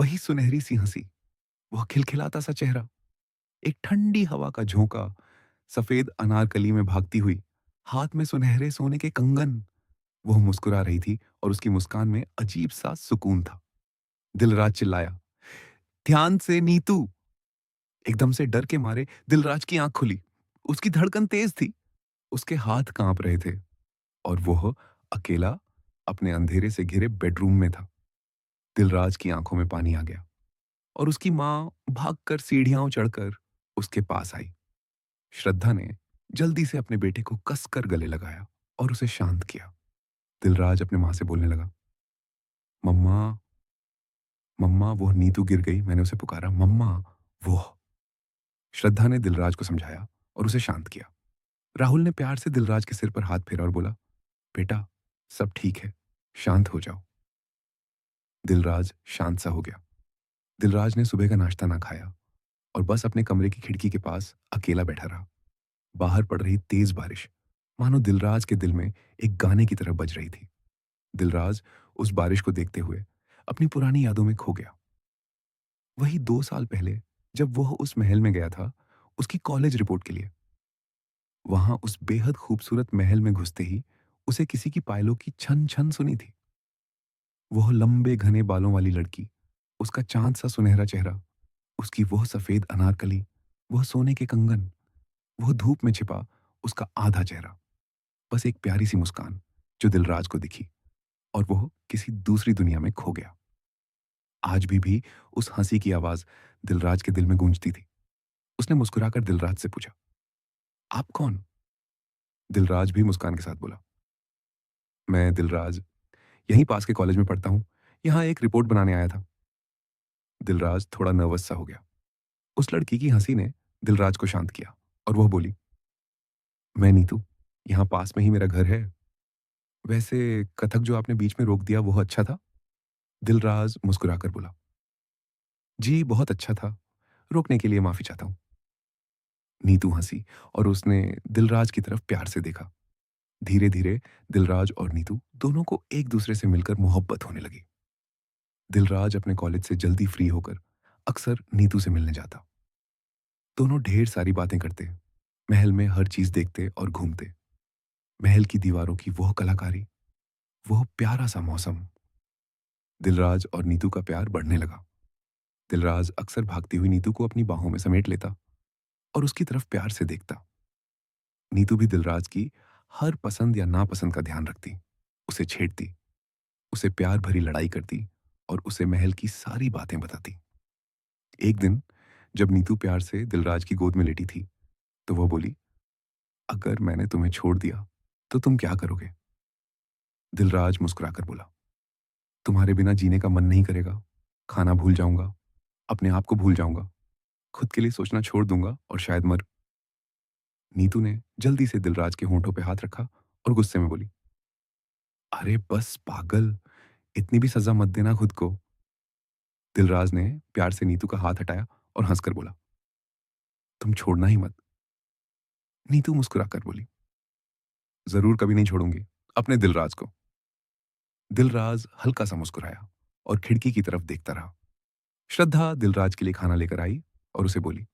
वही सुनहरी सी हंसी, वह खिलखिलाता सा चेहरा, एक ठंडी हवा का झोंका, सफेद अनारकली में भागती हुई, हाथ में सुनहरे सोने के कंगन। वह मुस्कुरा रही थी और उसकी मुस्कान में अजीब सा सुकून था। दिलराज चिल्लाया, ध्यान से नीतू। एकदम से डर के मारे दिलराज की आंख खुली। उसकी धड़कन तेज थी, उसके हाथ कांप रहे थे और वह अकेला अपने अंधेरे से घिरे बेडरूम में था। दिलराज की आंखों में पानी आ गया और उसकी मां भागकर सीढ़ियां चढ़कर उसके पास आई। श्रद्धा ने जल्दी से अपने बेटे को कसकर गले लगाया और उसे शांत किया। दिलराज अपने मां से बोलने लगा, मम्मा, मम्मा, वो नीतू गिर गई। मैंने उसे पुकारा, मम्मा, वो। श्रद्धा ने दिलराज को समझाया और उसे शांत किया। राहुल ने प्यार से दिलराज के सिर पर हाथ फेरा और बोला, बेटा, सब ठीक है, शांत हो जाओ। दिलराज शांत सा हो गया। दिलराज ने सुबह का नाश्ता ना खाया और बस अपने कमरे की खिड़की के पास अकेला बैठा रहा। बाहर पड़ रही तेज बारिश मानो दिलराज के दिल में एक गाने की तरह बज रही थी। दिलराज उस बारिश को देखते हुए अपनी पुरानी यादों में खो गया। वही 2 साल पहले जब वह उस महल में गया था उसकी कॉलेज रिपोर्ट के लिए। वहां उस बेहद खूबसूरत महल में घुसते ही उसे किसी की पायलों की छन छन सुनी थी। वह लंबे घने बालों वाली लड़की, उसका चांद सा सुनहरा चेहरा, उसकी वह सफेद अनारकली, वह सोने के कंगन, वह धूप में छिपा उसका आधा चेहरा, बस एक प्यारी सी मुस्कान जो दिलराज को दिखी और वह किसी दूसरी दुनिया में खो गया। आज भी उस हंसी की आवाज दिलराज के दिल में गूंजती थी। उसने मुस्कुराकर दिलराज से पूछा, आप कौन? दिलराज भी मुस्कान के साथ बोला, मैं दिलराज, यहीं पास के कॉलेज में पढ़ता हूँ, यहाँ एक रिपोर्ट बनाने आया था। दिलराज थोड़ा नर्वस सा हो गया। उस लड़की की हंसी ने दिलराज को शांत किया और वह बोली, मैं नीतू, यहाँ पास में ही मेरा घर है। वैसे कथक जो आपने बीच में रोक दिया वो अच्छा था? दिलराज मुस्कुराकर बोला, जी बहुत अच्छा था, रोकने के लिए माफी चाहता हूँ। नीतू हंसी और उसने दिलराज की तरफ प्यार से देखा। धीरे धीरे दिलराज और नीतू दोनों को एक दूसरे से मिलकर मोहब्बत होने लगी। दिलराज अपने कॉलेज से जल्दी फ्री होकर अक्सर नीतू से मिलने जाता। दोनों ढेर सारी बातें करते, महल में हर चीज देखते और घूमते। महल की दीवारों की वह कलाकारी, वह प्यारा सा मौसम। दिलराज और नीतू का प्यार बढ़ने लगा। दिलराज अक्सर भागती हुई नीतू को अपनी बाहों में समेट लेता और उसकी तरफ प्यार से देखता। नीतू भी दिलराज की हर पसंद या नापसंद का ध्यान रखती, उसे छेड़ती, उसे प्यार भरी लड़ाई करती और उसे महल की सारी बातें बताती। एक दिन जब नीतू प्यार से दिलराज की गोद में लेटी थी तो वह बोली, अगर मैंने तुम्हें छोड़ दिया तो तुम क्या करोगे? दिलराज मुस्कुराकर बोला, तुम्हारे बिना जीने का मन नहीं करेगा, खाना भूल जाऊंगा, अपने आप को भूल जाऊंगा, खुद के लिए सोचना छोड़ दूंगा और शायद मर। नीतू ने जल्दी से दिलराज के होंठों पे हाथ रखा और गुस्से में बोली, अरे बस पागल, इतनी भी सजा मत देना खुद को। दिलराज ने प्यार से नीतू का हाथ हटाया और हंसकर बोला, तुम छोड़ना ही मत। नीतू मुस्कुराकर बोली, जरूर कभी नहीं छोड़ूंगी अपने दिलराज को। दिलराज हल्का सा मुस्कुराया और खिड़की की तरफ देखता रहा। श्रद्धा दिलराज के लिए खाना लेकर आई और उसे बोली,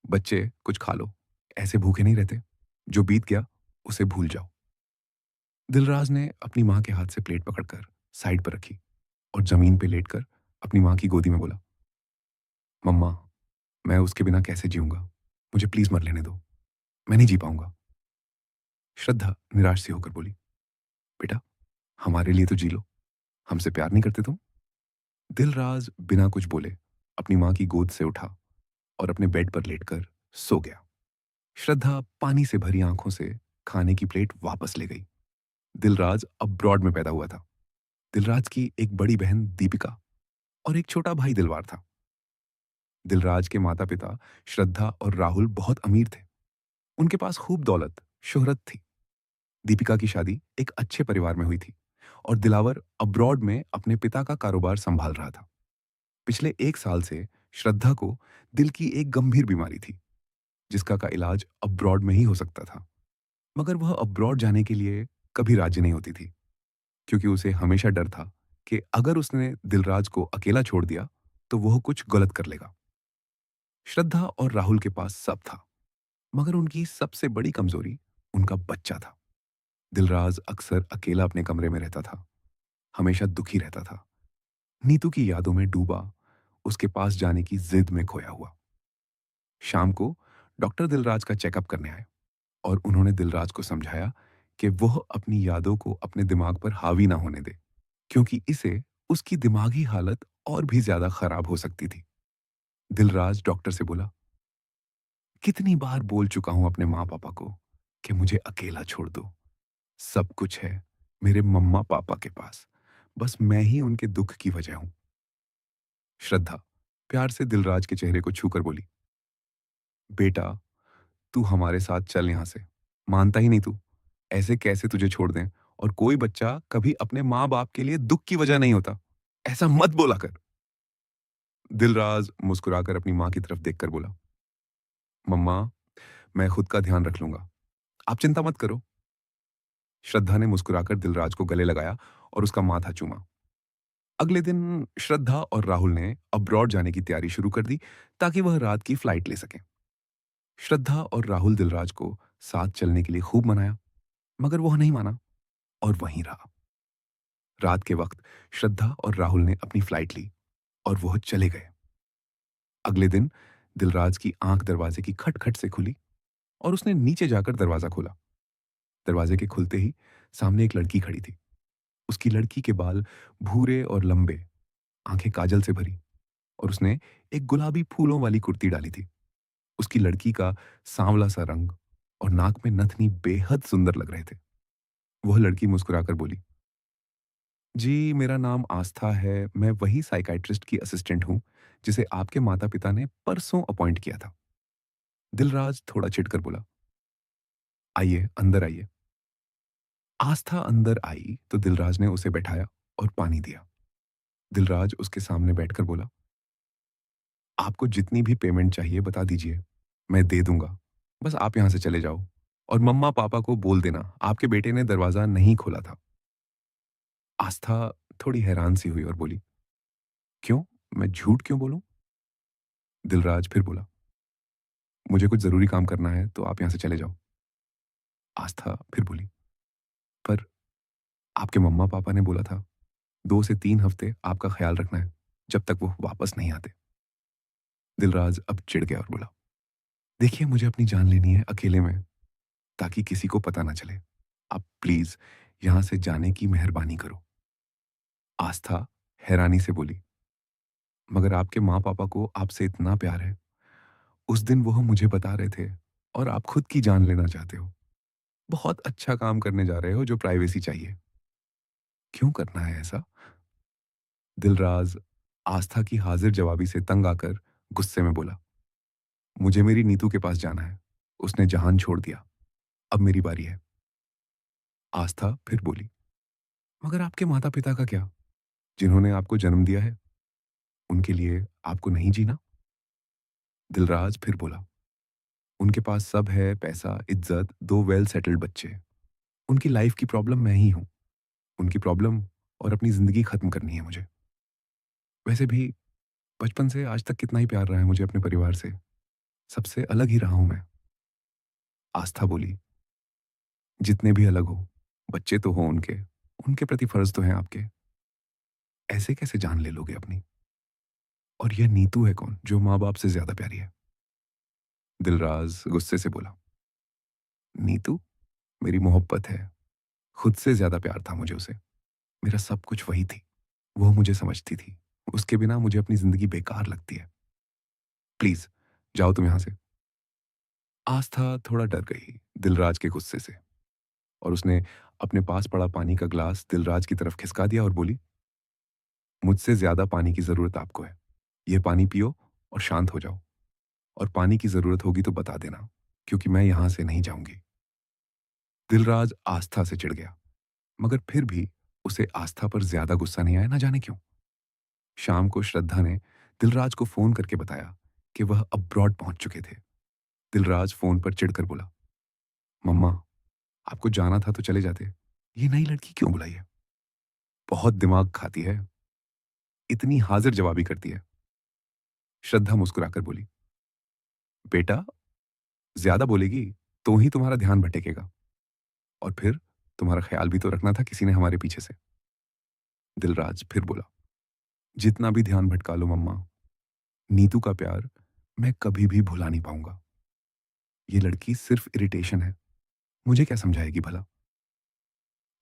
बच्चे कुछ खा लो, ऐसे भूखे नहीं रहते, जो बीत गया उसे भूल जाओ। दिलराज ने अपनी मां के हाथ से प्लेट पकड़कर साइड पर रखी और जमीन पर लेटकर अपनी मां की गोदी में बोला, मम्मा, मैं उसके बिना कैसे जीऊंगा, मुझे प्लीज मर लेने दो, मैं नहीं जी पाऊंगा। श्रद्धा निराश सी होकर बोली, बेटा, हमारे लिए तो जी लो, हमसे प्यार नहीं करते तुम? दिलराज बिना कुछ बोले अपनी मां की गोद से उठा और अपने बेड पर लेटकर सो गया। श्रद्धा पानी से भरी आंखों से खाने की प्लेट वापस ले गई। दिलराज अब्रॉड में पैदा हुआ था। दिलराज की एक बड़ी बहन दीपिका और एक छोटा भाई दिलवार था। दिलराज के माता पिता श्रद्धा और राहुल बहुत अमीर थे। उनके पास खूब दौलत, शोहरत थी। दीपिका की शादी एक अच्छे परिवार में हुई थी और दिलावर अब्रॉड में अपने पिता का कारोबार संभाल रहा था। पिछले 1 साल से श्रद्धा को दिल की एक गंभीर बीमारी थी जिसका का इलाज अब्रॉड में ही हो सकता था। मगर वह अब्रॉड जाने के लिए कभी राजी नहीं होती थी क्योंकि उसे हमेशा डर था कि अगर उसने दिलराज को अकेला छोड़ दिया तो वह कुछ गलत कर लेगा। श्रद्धा और राहुल के पास सब था, मगर उनकी सबसे बड़ी कमजोरी उनका बच्चा था। दिलराज अक्सर अकेला अपने कमरे में रहता था, हमेशा दुखी रहता था, नीतू की यादों में डूबा, उसके पास जाने की जिद में खोया हुआ। शाम को डॉक्टर दिलराज का चेकअप करने आए और उन्होंने दिलराज को समझाया कि वह अपनी यादों को अपने दिमाग पर हावी ना होने दे, क्योंकि इसे उसकी दिमागी हालत और भी ज्यादा खराब हो सकती थी। दिलराज डॉक्टर से बोला, कितनी बार बोल चुका हूं अपने माँ पापा को कि मुझे अकेला छोड़ दो। सब कुछ है मेरे मम्मा पापा के पास, बस मैं ही उनके दुख की वजह हूं। श्रद्धा प्यार से दिलराज के चेहरे को छूकर बोली, बेटा, तू हमारे साथ चल यहां से। मानता ही नहीं तू, ऐसे कैसे तुझे छोड़ दें। और कोई बच्चा कभी अपने माँ बाप के लिए दुख की वजह नहीं होता, ऐसा मत बोला कर। दिलराज मुस्कुराकर अपनी माँ की तरफ देखकर बोला, मम्मा, मैं खुद का ध्यान रख लूंगा, आप चिंता मत करो। श्रद्धा ने मुस्कुराकर दिलराज को गले लगाया और उसका माथा चूमा। अगले दिन श्रद्धा और राहुल ने अब्रॉड जाने की तैयारी शुरू कर दी, ताकि वह रात की फ्लाइट ले सकें। श्रद्धा और राहुल दिलराज को साथ चलने के लिए खूब मनाया, मगर वह नहीं माना और वहीं रहा। रात के वक्त श्रद्धा और राहुल ने अपनी फ्लाइट ली और वह चले गए। अगले दिन दिलराज की आंख दरवाजे की खटखट से खुली और उसने नीचे जाकर दरवाजा खोला। दरवाजे के खुलते ही सामने एक लड़की खड़ी थी। उसकी लड़की के बाल भूरे और लंबे, आंखें काजल से भरी, और उसने एक गुलाबी फूलों वाली कुर्ती डाली थी। उसकी लड़की का सांवला सा रंग और नाक में नथनी बेहद सुंदर लग रहे थे। वह लड़की मुस्कुराकर बोली, जी, मेरा नाम आस्था है, मैं वही साइकाइट्रिस्ट की असिस्टेंट हूं जिसे आपके माता पिता ने परसों अपॉइंट किया था। दिलराज थोड़ा चिढ़कर बोला, आइए अंदर आइए। आस्था अंदर आई तो दिलराज ने उसे बैठाया और पानी दिया। दिलराज उसके सामने बैठकर बोला, आपको जितनी भी पेमेंट चाहिए बता दीजिए, मैं दे दूंगा। बस आप यहां से चले जाओ और मम्मा पापा को बोल देना आपके बेटे ने दरवाजा नहीं खोला था। आस्था थोड़ी हैरान सी हुई और बोली, क्यों, मैं झूठ क्यों बोलूं? दिलराज फिर बोला, मुझे कुछ जरूरी काम करना है तो आप यहां से चले जाओ। आस्था फिर बोली, पर आपके मम्मा पापा ने बोला था 2 से 3 हफ्ते आपका ख्याल रखना है, जब तक वो वापस नहीं आते। दिलराज अब चिढ़ गया और बोला, देखिए, मुझे अपनी जान लेनी है अकेले में, ताकि किसी को पता ना चले। आप प्लीज यहां से जाने की मेहरबानी करो। आस्था हैरानी से बोली, मगर आपके माँ पापा को आपसे इतना प्यार है, उस दिन वो मुझे बता रहे थे, और आप खुद की जान लेना चाहते हो। बहुत अच्छा काम करने जा रहे हो जो प्राइवेसी चाहिए। क्यों करना है ऐसा? दिलराज आस्था की हाजिर जवाबी से तंग आकर गुस्से में बोला, मुझे मेरी नीतू के पास जाना है, उसने जहान छोड़ दिया, अब मेरी बारी है। आस्था फिर बोली, मगर आपके माता पिता का क्या, जिन्होंने आपको जन्म दिया है, उनके लिए आपको नहीं जीना? दिलराज फिर बोला, उनके पास सब है, पैसा, इज्जत, 2 वेल सेटल्ड बच्चे। उनकी लाइफ की प्रॉब्लम मैं ही हूं। उनकी प्रॉब्लम और अपनी जिंदगी खत्म करनी है मुझे। वैसे भी बचपन से आज तक कितना ही प्यार रहा है मुझे अपने परिवार से, सबसे अलग ही रहा हूं मैं। आस्था बोली, जितने भी अलग हो, बच्चे तो हो उनके, उनके प्रति फर्ज तो हैं आपके। ऐसे कैसे जान ले लोगे अपनी? और यह नीतू है कौन जो माँ बाप से ज्यादा प्यारी है? दिलराज गुस्से से बोला, नीतू मेरी मोहब्बत है, खुद से ज्यादा प्यार था मुझे उसे। मेरा सब कुछ वही थी, वो मुझे समझती थी। उसके बिना मुझे अपनी जिंदगी बेकार लगती है। प्लीज जाओ तुम यहां से। आस्था थोड़ा डर गई दिलराज के गुस्से से, और उसने अपने पास पड़ा पानी का ग्लास दिलराज की तरफ खिसका दिया और बोली, मुझसे ज्यादा पानी की जरूरत आपको है। यह पानी पियो और शांत हो जाओ, और पानी की जरूरत होगी तो बता देना, क्योंकि मैं यहां से नहीं जाऊंगी। दिलराज आस्था से चिढ़ गया, मगर फिर भी उसे आस्था पर ज्यादा गुस्सा नहीं आया, ना जाने क्यों। शाम को श्रद्धा ने दिलराज को फोन करके बताया कि वह अब्रॉड पहुंच चुके थे। दिलराज फोन पर चिढ़कर बोला, मम्मा, आपको जाना था तो चले जाते, ये नई लड़की क्यों बुलाई है? बहुत दिमाग खाती है, इतनी हाजिर जवाबी करती है। श्रद्धा मुस्कुराकर बोली, बेटा, ज्यादा बोलेगी तो ही तुम्हारा ध्यान भटकेगा, और फिर तुम्हारा ख्याल भी तो रखना था किसी ने हमारे पीछे से। दिलराज फिर बोला, जितना भी ध्यान भटका लो मम्मा, नीतू का प्यार मैं कभी भी भुला नहीं पाऊंगा। ये लड़की सिर्फ इरिटेशन है, मुझे क्या समझाएगी भला?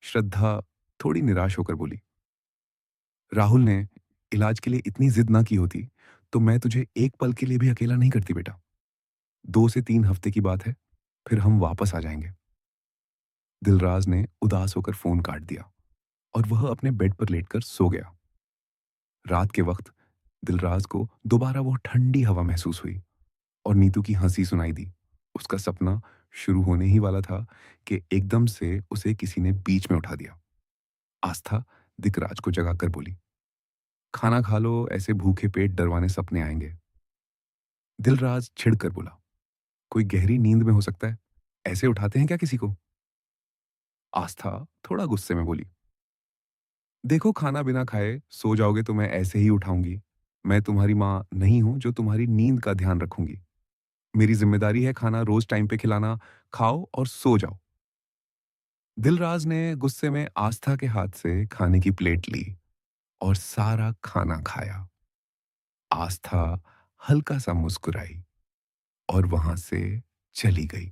श्रद्धा थोड़ी निराश होकर बोली, राहुल ने इलाज के लिए इतनी जिद ना की होती तो मैं तुझे एक पल के लिए भी अकेला नहीं करती बेटा। 2 से 3 हफ्ते की बात है, फिर हम वापस आ जाएंगे। दिलराज ने उदास होकर फोन काट दिया और वह अपने बेड पर लेटकर सो गया। रात के वक्त दिलराज को दोबारा वो ठंडी हवा महसूस हुई और नीतू की हंसी सुनाई दी। उसका सपना शुरू होने ही वाला था कि एकदम से उसे किसी ने बीच में उठा दिया। आस्था दिकराज को जगाकर बोली, खाना खा लो, ऐसे भूखे पेट डरवाने सपने आएंगे। दिलराज छिड़कर बोला, कोई गहरी नींद में हो सकता है, ऐसे उठाते हैं क्या किसी को? आस्था थोड़ा गुस्से में बोली, देखो खाना बिना खाए सो जाओगे तो मैं ऐसे ही उठाऊंगी। मैं तुम्हारी माँ नहीं हूं जो तुम्हारी नींद का ध्यान रखूंगी। मेरी जिम्मेदारी है खाना रोज टाइम पे खिलाना। खाओ और सो जाओ। दिलराज ने गुस्से में आस्था के हाथ से खाने की प्लेट ली और सारा खाना खाया। आस्था हल्का सा मुस्कुराई और वहां से चली गई।